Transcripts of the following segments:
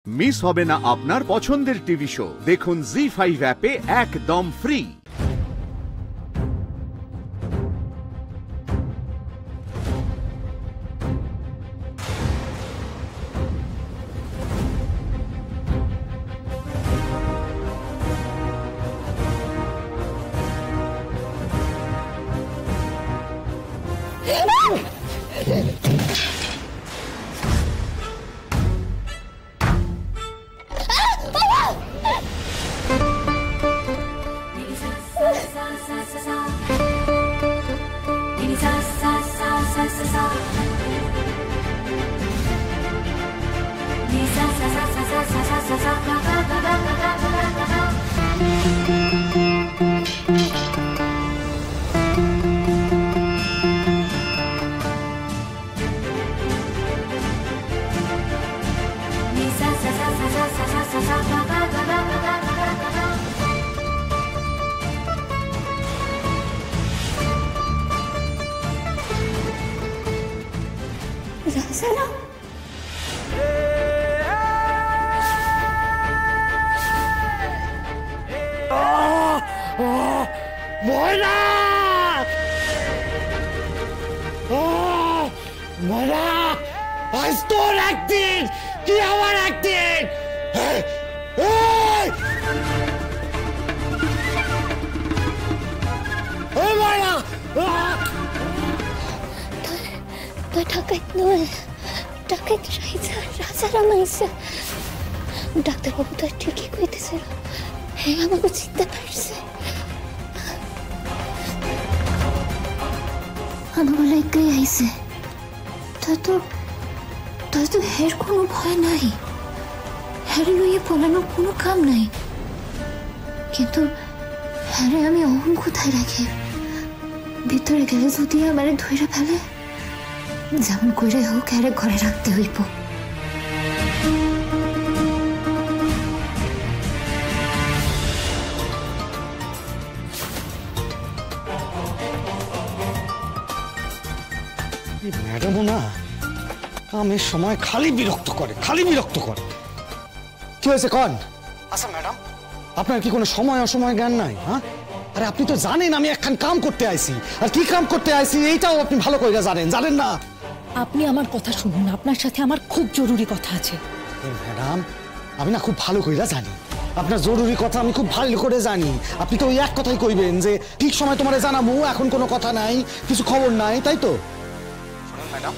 Miss হবে না আপনার পছন্দের টিভি শো। দেখুন জি5 অ্যাপে একদম ফ্রি। রাজারা ময়না ময়না আজ তোর একদিন কি আমার একদিন ময়না তুই ডাকাইত নয়, ডাকাইত রাজারা মাইছে। ডাক্তারবাবু তো ঠিকই কইতেছিল, হ্যাঁ আমাকে চিনতে পারছে। আমাকে লাইকাই আইছে। তাই তো হের কোনো ভয় নাই, হ্যারে লইয়ে পলানোর কোনো কাম নাই। কিন্তু হ্যারে আমি অহং কোথায় রাখি? ভিতরে গেলে যদি আমারে ধরে ফেলে, যেমন করে হোক হ্যারে ঘরে রাখতে হইব। ম্যাডামও না কামের সময় খালি বিরক্ত করে। কি হয়েছে কন? আচ্ছা ম্যাডাম, আপনার কি কোনো সময় অসময় জ্ঞান নাই? হ্যাঁ, আরে আপনি তো জানেন আমি একখান কাম করতে আইছি, আর কি কাম করতে আইছি এইটাও আপনি ভালো করে জানেন না? আপনি আমার কথা শুনুন, আপনার সাথে আমার খুব জরুরি কথা আছে। ম্যাডাম, আমি না খুব ভালো করে জানি আপনার জরুরি কথা, আমি খুব ভালো করে জানি। আপনি তো ওই এক কথাই কইবেন যে ঠিক সময় তোমারে জানাবো, এখন কোনো কথা নাই, কিছু খবর নাই, তাই তো? শুনুন ম্যাডাম,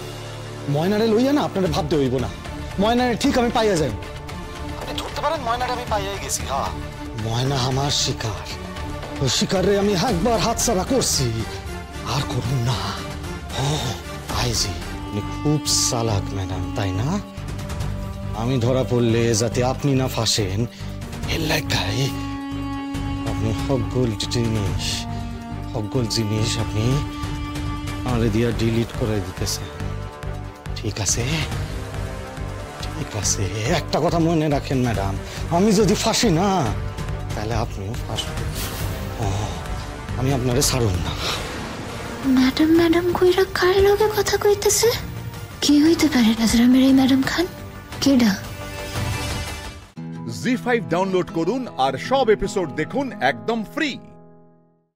ময়নারে লইয়া না আপনারা ভাবতে হইব না। ময়নারে ঠিক আমি পাইয়া যাই, আপনি ধরতে পারেন ময়নারে আমি পাইয়া গেছি। হ্যাঁ, ময়না আমার শিকার, ওই শিকারে আমি একবার হাতছাড়া করছি, আর করুন না। ও আইজি খুব চালাক ম্যাডাম, তাই না? আমি ধরা পড়লে যাতে আপনি না ফাঁসেন এর লাগাই আপনি সকল জিনিস আপনি আমারে দিয়া ডিলিট করে দিতেছেন। ঠিক আছে? একটা কথা মনে রাখেন ম্যাডাম, আমি যদি ফাঁসি না তাহলে আপনিও ফাঁসবেন। আমি আপনারে ছাড়ুন না। ম্যাডাম কইরা কার লগে কথা কইতেছে? কি হইতে পারে রাজারামের এই ম্যাডাম খান? কেডা? জি5 ডাউনলোড করুন আর সব এপিসোড দেখুন একদম ফ্রি।